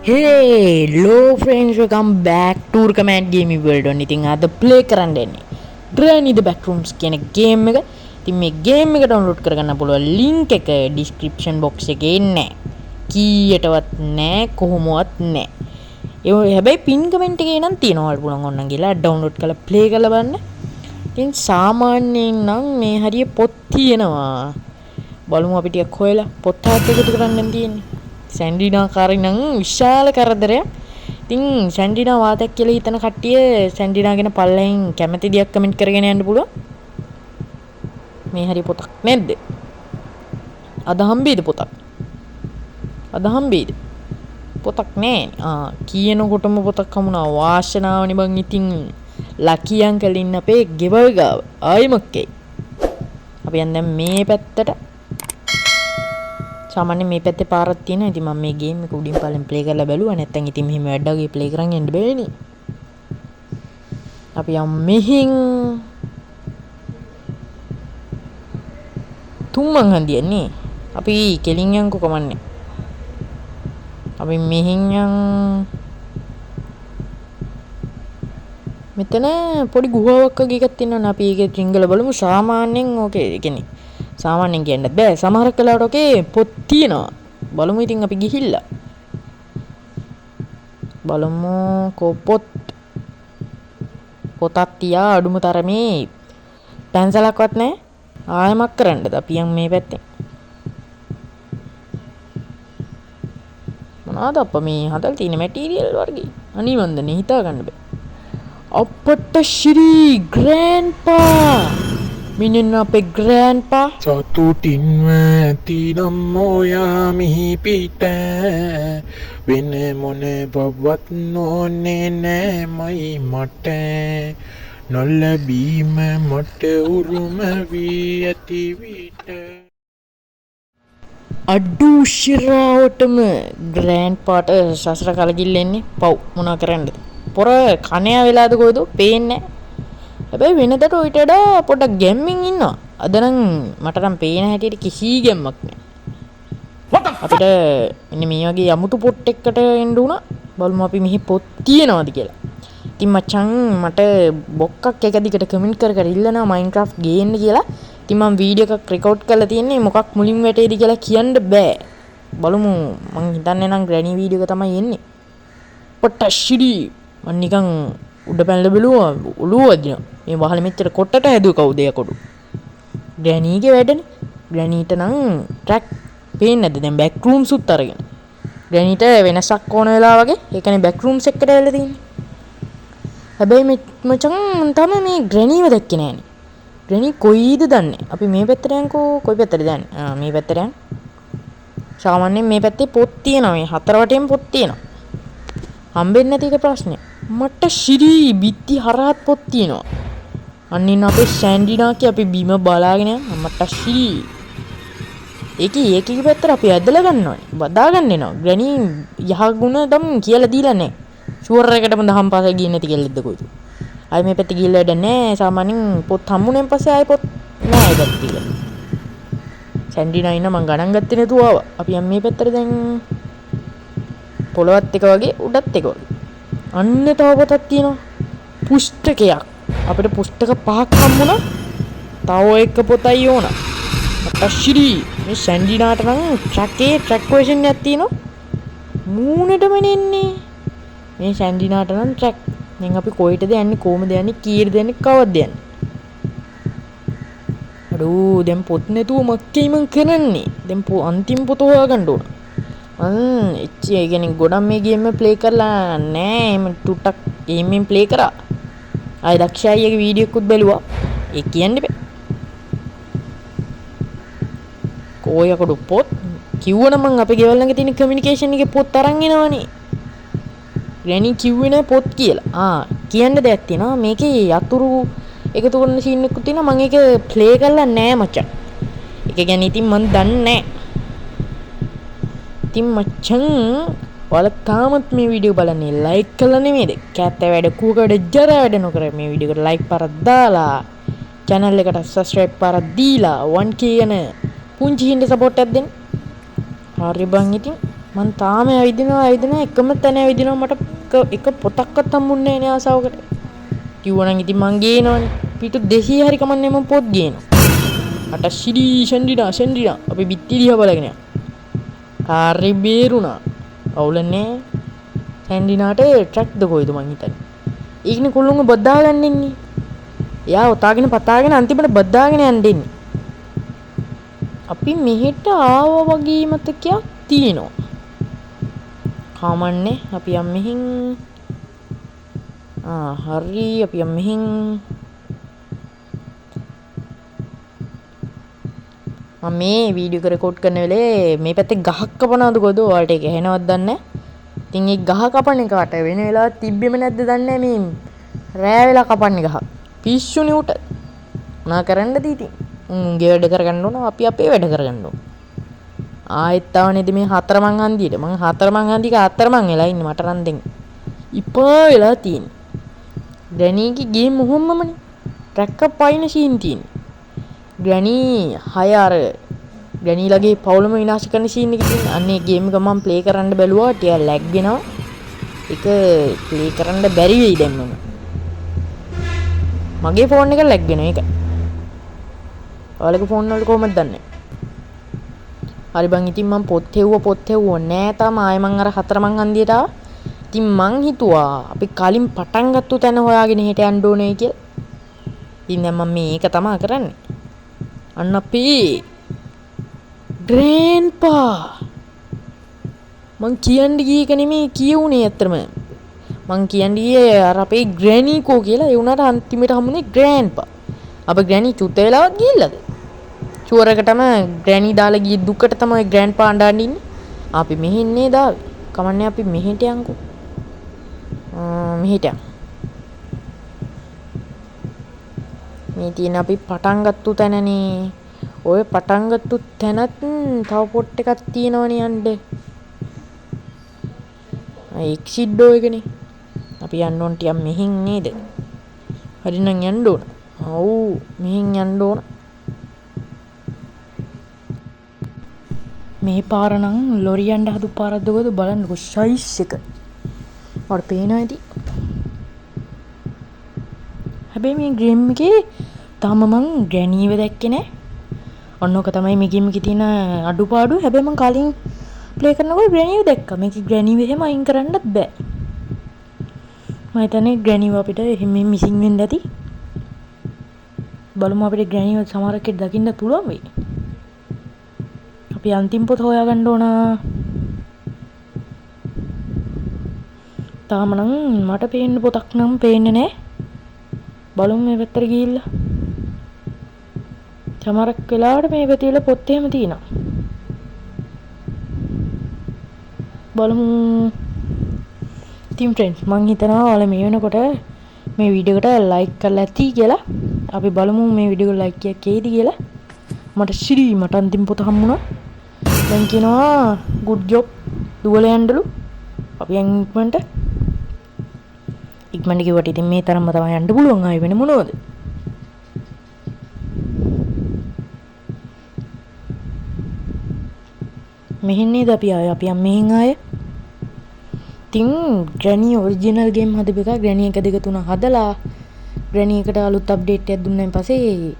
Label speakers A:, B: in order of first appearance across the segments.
A: Hello friends, welcome back to Command Gaming World. ඉතින් අද play කරන්න යන්නේ Granny the Backrooms කියන game එක. ඉතින් මේ game එක download කරගන්න පුළුවන් link එක description box එකේ ඉන්නේ. කීයටවත් නැහැ කොහොමවත් නැහැ. ඒ හැබැයි pin comment එකේ නම් තියනවා පුළුවන් ඕනනම් ගිහලා download කරලා play කරලා බලන්න. ඉතින් සාමාන්‍යයෙන් නම් මේ හරිය පොත් තියෙනවා. බලමු අපි ටිකක් හොයලා පොත් හත් එකතු කරන්න තියෙන්නේ. සැන්ඩිනා කාරේ නම් විශාල කරදරයක්. ඉතින් සැන්ඩිනා වාතයක් කියලා හිතන කට්ටිය සැන්ඩිනා ගැන පල්ලෙන් කැමති දෙයක් කමෙන්ට් කරගෙන යන්න පුළුවන්. මේ හරි පොතක් නැද්ද? අද හම්බෙයිද පොතක්? අද හම්බෙයිද? පොතක් නැහැ. කියනකොටම පොතක් හමුණා. වාසනාවනේ බං. ඉතින් ලකි අංකල් ඉන්න අපේ ගෙවල් ගාව. ආයිමක්කේ. අපි යන්නේ මේ පැත්තට. සාමාන්‍යයෙන් මේ පැත්තේ පාරක් තියෙනවා. ඉතින් මම මේ ගේම් එක උඩින් පල්ලෙන් ප්ලේ කරලා බැලුවා. නැත්තම් ඉතින් මෙහෙම වැඩගේ ප්ලේ කරන් යන්න බෑනේ. අපි යම් මෙහින් තුම්මන් හන්දියන්නේ. අපි කෙලින් යන්කෝ කමන්නේ. අපි මෙහින් යන් මෙතන පොඩි ගුහාවක් වගේ එකක් තියෙනවා. අපි ඒකේ රිංගල බලමු. සාමාන්‍යයෙන් ඕකේ කියන්නේ සාමාන්‍යයෙන් කියන්න බෑ. සමහර කලාවට ඔකේ පොත් තියෙනවා. බලමු ඉතින් අපි ගිහිල්ලා. බලමු පොතක් තියා අඩුම තරමේ පැන්සලක්වත් නැහැ. ආයමක් කරන්නද අපි යන් මේ පැත්තෙන්. මොනවාද අප්ප මේ හදලා තියෙන මැටීරියල් වර්ගේ. අනිවන්දනේ හිතා ගන්න බෑ. අපට ශ්‍රී ග්‍රෑන්ඩ්පා මිනින්න අපේ ග්‍රෑන්ඩ්පා
B: සතුටින්ම ඇතිනම් ඔයා මිහි පිට වෙන මොන බවත් නොනේ නෑමයි මට නොලැබීම මට උරුම වී ඇති විට
A: අඩු ශිරාවටම ග්‍රෑන්ඩ්පාට සසර කලකිල්ලෙන්නේ පව් මොනා කරන්නද පොර කණයා වෙලාද කොයිද පේන්නේ හැබැයි වෙනදට ඔයිට වඩා පොඩ්ඩක් ගැම්මින් ඉන්නවා. අද නම් මට නම් පේන හැටියට කිසි ගැම්මක් නැහැ. අපිට මෙන්න මේ වගේ යමුතු පොට් එකකට එන්න උනා. බලමු අපි මෙහි පොත් තියනවාද කියලා. ඉතින් මචං මට බොක්කක් එක දිගට කමෙන්ට් කර ඉල්ලනවා Minecraft ගේන්න කියලා. ඉතින් මම වීඩියෝ එකක් රෙකෝඩ් කරලා තියෙන්නේ මොකක් මුලින් වැටේද කියලා කියන්න බෑ. බලමු මං හිතන්නේ නම් ග්‍රැනි වීඩියෝ එක තමයි එන්නේ. පොට්ටශ්‍රී මම නිකන් උඩ පැනලා බැලුවා ඔළුව වදිනවා. මේ වහල මෙච්චර කොටට හැදුව කවුද යකොඩු? ග්‍රැනීගේ වැඩනේ. ග්‍රැනීට නම් ට්‍රැක් පේන්නේ නැද්ද? දැන් බෑක් රූම්ස් උත් අරගෙන. ග්‍රැනීට වෙනසක් ඕන වෙලා වගේ. ඒකනේ බෑක් රූම්ස් එකට ඇවිල්ලා තියෙන්නේ. හැබැයි මචං තමයි මේ ග්‍රැනීව දැක්කේ නෑනේ. ග්‍රැනී කොයිද දන්නේ? අපි මේ පැත්තට යන්කෝ. කොයි පැත්තටද යන්නේ? මේ පැත්තට යන්න. සාමාන්‍යයෙන් මේ පැත්තේ පොත් තියෙනවා. මේ හතර වටේම පොත් තියෙනවා. හම්බෙන්නේ නැති එක ප්‍රශ්නේ. මට ශ්‍රී බිත්ති හරහත් පොත් තියෙනවා. අන්න අපේ සැන්ඩිනාකේ අපි බිම බලාගෙන මට ශ්‍රී. ඒකේ පැත්තට අපි ඇදලා ගන්නවනේ. බදා ගන්න එනවා. ග්‍රැනී යහගුණ දම් කියලා දීලා නැහැ. ෂුවර් එකටම දහම් පාසල් ගියේ නැති කෙල්ලෙක්ද කොයිද? ආයි මේ පැත්තේ ගිහිල්ලා වැඩ නැහැ. සාමාන්‍යයෙන් පොත් හම්බුනෙන් පස්සේ ආයි පොත් නැහැ ඒකට කියලා. සැන්ඩිනා ඉන්න මං ගණන් ගත්තේ නැතුව ආවා. අපි යම් මේ පැත්තට දැන් පොළවත් එක වගේ උඩත් එක වගේ. අන්න තව පොතක් තියෙනවා. පුස්තකයක්. අපිට පුස්තක පහක් හම්බුණා. තව එක පොතයි ඕන. අශ්‍රී මේ සැන්ඩිනාට නම් ට්‍රැක් වර්ෂන් එකක් තියෙනවා. මූණටම නෙන්නේ. මේ සැන්ඩිනාට නම් ට්‍රැක්. දැන් අපි කොයිටද යන්නේ කොහමද යන්නේ කීයටද යන්නේ කවද්ද යන්නේ? අඩෝ දැන් පොත් නැතුව මක්කේ මං කරන්නේ. දැන් අන්තිම පොත හොයාගන්න ඕන. ඒ කියන්නේ ගොඩක් මේ ගේම් එක ප්ලේ කරලා නෑ. එම ටුටක් ගේමින් ප්ලේ කරා. ආයි දක්ෂයගේ වීඩියෝ එකකුත් බැලුවා. ඒ කියන්නේ බෑ. කොයකට පොත් කිව්වනම් මං අපේ ගෙවල් ළඟ තියෙන කමියුනිකේෂන් එකේ පොත් අරන් එනවනේ. ග්‍රැනි කිව්වේ නෑ පොත් කියලා. කියන්න දෙයක් තියෙනවා. මේකේ යතුරු එකතු කරන සීන් එකකුත් තියෙනවා. මං ඒක ප්ලේ කරලා නෑ මචං. ඒක ගැන ඉතින් මං දන්නේ නෑ. ඉතින් මචං ඔයාලා තාමත් මේ වීඩියෝ බලන්නේ ලයික් කළා නෙමෙයිද? කැත වැඩ කූකඩ ජර වැඩ නොකර මේ වීඩියෝ එකට ලයික් පාරක් දාලා channel එකට subscribe පාරක් දීලා 1k යන පුංචි හින්දා සපෝට් එකක් දෙන්න. හරි බං ඉතින් මං තාම ඇවිදිනවා එකම තැන ඇවිදිනවා මට එක පොතක්වත් හම්බුන්නේ නැහැ නේ ආසාවකට. කිව්වනම් ඉතින් මං ගේනවනේ. පිටු 200 හරි කමන්නේ මං පොත් ගේනවා. අට ෂෙන්ඩිනා අපි බිත්ති දිහා බලගෙන යනවා. හරි බේරුණා. අවුලන්නේ සැන්ඩිනාට ට්‍රැක්ද කොයිද මං හිතන්නේ. ඒකනේ කුළුංග බද්දාගන්න ඉන්නේ. එයා ඔතාගෙන පතාගෙන අන්තිමට බද්දාගෙන යන්න ඉන්නේ. අපි මෙහෙට ආවා වගේ මතකයක් තියෙනවා. කමන්නේ අපි යම් මෙහින් හරි අපි යම් මෙහින් මම මේ වීඩියෝ එක රෙකෝඩ් කරන වෙලේ මේ පැත්තේ ගහක් කපනවද කොහොද ඔයාලට ඒක ඇහෙනවද දන්නේ නැහැ. ඉතින් ඒ ගහ කපන එකට වෙන වෙලාවක් තිබ්බෙම නැද්ද දන්නේ නැහැ මේ රෑ වෙලා කපන්නේ ගහ. පිස්සුනේ උට. මොනා කරන්නද ඉතින්? උන්ගේ වැඩ කරගන්න ඕන අපි අපේ වැඩ කරගන්න ඕන. ආයෙත් ආවනේද මේ හතරමං හන්දියට. මං හතරමං හන්දික හතරමං වෙලා ඉන්නේ මට රන් දෙන්න. ඉපා වෙලා තියෙන්නේ. ග්‍රැනීගේ ගේම් මොහොම්මමනේ. ට්‍රැක් එක පයින් සීන් තියෙන්නේ. ග්‍රැනී 6 අර ග්‍රැනීලාගේ පවුලම විනාශ කරන සීන් එක තියෙන. අන්නේ ගේම් එක මම ප්ලේ කරන්න බැලුවා. ටිකක් ලැග් වෙනවා. ඒක ප්ලේ කරන්න බැරි වෙයි දැන් මම. මගේ ෆෝන් එක ලැග් වෙනවා ඒක. ඔයාලගේ ෆෝන් වලට කොහොමද දන්නේ? හරි බං ඉතින් මම පොත් හෙව්ව නෑ තාම ආයෙ මං අර හතරමං හන්දියට ආවා. ඉතින් මං හිතුවා අපි කලින් පටන් ගත්ත තැන හොයාගෙන හිට යන්න ඕනේ කියලා. ඉතින් දැන් මම මේක තමයි කරන්නේ. අන්න අපි ග්‍රෑන්පා මං කියන්නේ ගියේ එක නෙමෙයි කියුනේ ඇත්තටම. මං කියන්නේ අර අපේ ග්‍රෑනීකෝ කියලා ඒ උනාට අන්තිමට හමුනේ ග්‍රෑන්පා. අපේ ග්‍රෑනී චුත වෙලාවත් ගිහිල්ලාද? ෂුවර් එකටම ග්‍රෑනී දාලා ගිය දුකට තමයි ග්‍රෑන්පා අඬන්නේ ඉන්නේ. අපි මෙහෙන් නේද ආවේ. කමන්නේ අපි මෙහෙට යන්කෝ. මෙහෙට යන්. මේ තියෙන අපි පටන් ගත්තු තැනනේ. ඔය පටන් ගත්තු තැනත් තව පොට් එකක් තියෙනවනේ යන්න. එක්සිට් ඩෝ එකනේ. අපි යන්න ඕන ටිකක් මෙහින් නේද? හරිනම් යන්න ඕන. ඔව් මෙහින් යන්න ඕන. මේ පාර නම් ලොරියන්ට හදු පාරක්ද කොහොද බලන්නකො සයිස් එක. මට පේනවා ඇති. හැබැයි මේ ගේම් එකේ තාම මං ග්‍රැනීව දැක්කේ නෑ. ඔන්නෝක තමයි මේ ගේම් එකේ තියෙන අඩුපාඩු. හැබැයි මං කලින් ප්ලේ කරනකොට ග්‍රැනීව දැක්කා. මේකේ ග්‍රැනීව එහෙම අයින් කරන්නත් බෑ. මම හිතන්නේ ග්‍රැනීව අපිට එහෙම මිසින් වෙන්න ඇති. බලමු අපිට ග්‍රැනීව සමහරකට දකින්න පුළුවන් වෙයි. අපි අන්තිම පොත හොයාගන්න ඕන. තාම නම් මට පේන්න පොතක් නම් පේන්නේ නැහැ. බලමු මේ පැත්තට ගිහිල්ලා. සමහරක් වෙලාවට මේ පැත්තේ පොත් එහෙම තියෙනවා. බලමු. ටීම් ෆ්‍රෙන්ඩ්ස් මං හිතනවා ඔයාලා මේ වෙනකොට මේ වීඩියෝ එකට ලයික් කරලා ඇති කියලා. අපි බලමු මේ වීඩියෝ එක ලයික් එකක් එයිද කියලා. මට අන්තිම පොත හම්බුණා. දැන් කියනවා good job දුවල යන්නලු. අපි ඉක්මනට කිව්වට ඉතින් මේ තරම්ම තමයි යන්න පුළුවන් ආයෙ වෙන මොනවද? මෙහෙන් නේද අපි ආයේ අපි මෙහෙන් ආයේ. ඉතින් ග්‍රැනී ඔරිජිනල් ගේම් හදපු එක ග්‍රැනී 1 2 3 හදලා ග්‍රැනී එකට අලුත් අප්ඩේට් එකක් දුන්නාන් පස්සේ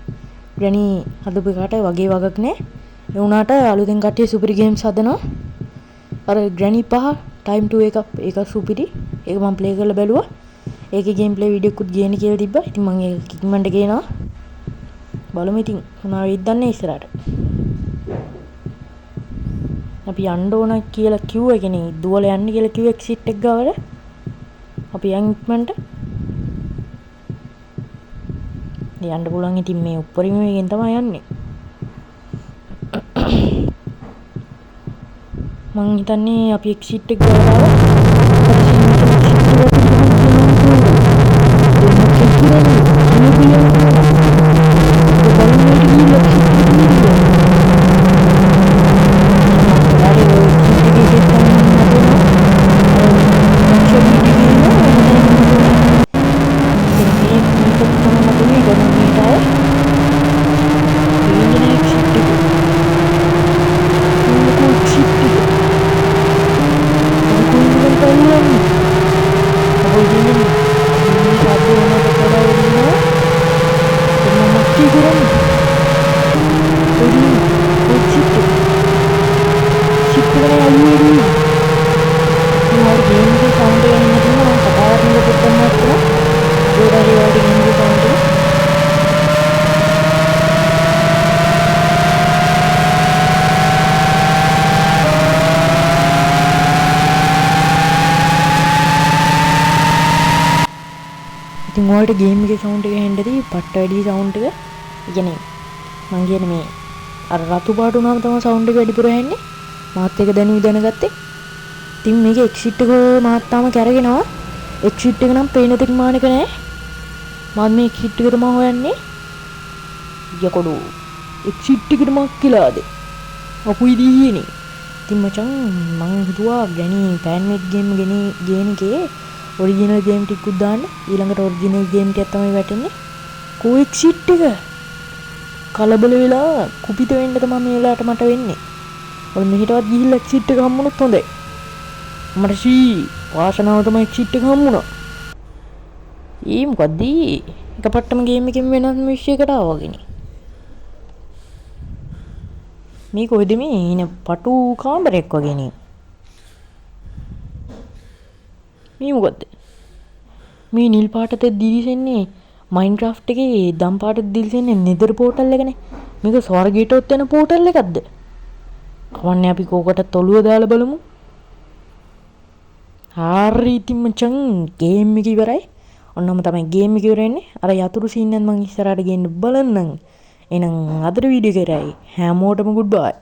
A: ග්‍රැනී හදපු එකට වගේ වගක් නෑ. ඒ වුණාට අලුතෙන් කට්ටිය සුපිරි ගේම්ස් හදනවා. අර ග්‍රැනී 5 ටයිම් 2 එක සුපිරි. ඒක මම ප්ලේ කරලා බැලුවා. ඒකේ ගේම් ප්ලේ වීඩියෝ එකකුත් ගේන්න කියලා තිබ්බා. ඉතින් මම ඒක ඉක්මනට ගේනවා. බලමු ඉතින් මොනවා වෙයිද දන්නේ ඉස්සරහට. අපි යන්න ඕන කියලා කිව්වා කියන්නේ දුවල යන්න කියලා කිව්ව එක්සිට් එක ගාවට. අපි යන් ඉක්මනට. යන්න පුළුවන් ඉතින් මේ උඩරිම එකෙන් තමයි යන්නේ. මං හිතන්නේ අපි එක්සිට් එක kurang. Apa ini? Ini satu anak kepala original. Dengan maki kurang. Ini exit. Shift kena ayu ni. Ini game ke sound yang ini tu orang kata orang ni betul macam. Jodoh dia game ke sound tu. ඉතින් ඔයාලට game එකේ sound එක හෙන්නදී පට්ට වැඩි sound එක. ඒ කියන්නේ මං කියන්නේ මේ අර රතු පාට උනාම තමයි සවුන්ඩ් එක වැඩිපුර ඇහෙන්නේ. මාත් ඒක දැනගත්තේ. ඉතින් මේක එක්සිට් එක මාත් තාම කරගෙනවා. එක්සිට් එක නම් පේන තෙක් මානක නෑ. මම මේ එක්සිට් එක තමයි හොයන්නේ. යකඩෝ එක්සිට් එකට මක් කියලාද? අපුයි දීයනේ. ඉතින් මචං මං හිතුවා ගැනි පෑන්මේඩ් ගේම් ගේන එකේ ඔරිජිනල් ගේම් ටිකක් දාන්න. ඊළඟට ඔරිජිනල් ගේම් ටිකක් තමයි වැටෙන්නේ. කෝ එක්සිට් එක කලබල වෙලා කුපිත වෙන්න තමයි මේ වෙලාවට මට වෙන්නේ. ඔය මෙහෙටවත් ගිහිල්ලා එක්සිට් එක හම්බුනොත් හොඳයි. මට වාසනාව තමයි එක්සිට් එක හම්බුණා. මොකද්ද? එකපට්ටම ගේම් එකකින් වෙනස් විශ්යකට ආවා වගේනේ. මේ කොහෙද මේ ඉන පටු කාමරයක් වගේනේ. මේ මොකද්ද? මේ නිල් පාටට දිලිසෙන්නේ මයින්ක්‍රාෆ්ට් එකේ දම් පාටට දිලිසෙන්නේ නෙදර් පෝටල් එකනේ. මේක ස්වර්ගයටත් යන පෝටල් එකක්ද? කවන්නේ අපි කෝකටත් ඔළුව දාලා බලමු. හරි ඉතින් මචං ගේම් එක ඉවරයි. ඔන්නම තමයි ගේම් එක ඉවර වෙන්නේ. අර යතුරු සීන් එක මම ඉස්සරහට ගෙන්න බලන්නම්. එහෙනම් අදට වීඩියෝ කරයි. හැමෝටම ගුඩ් බයි.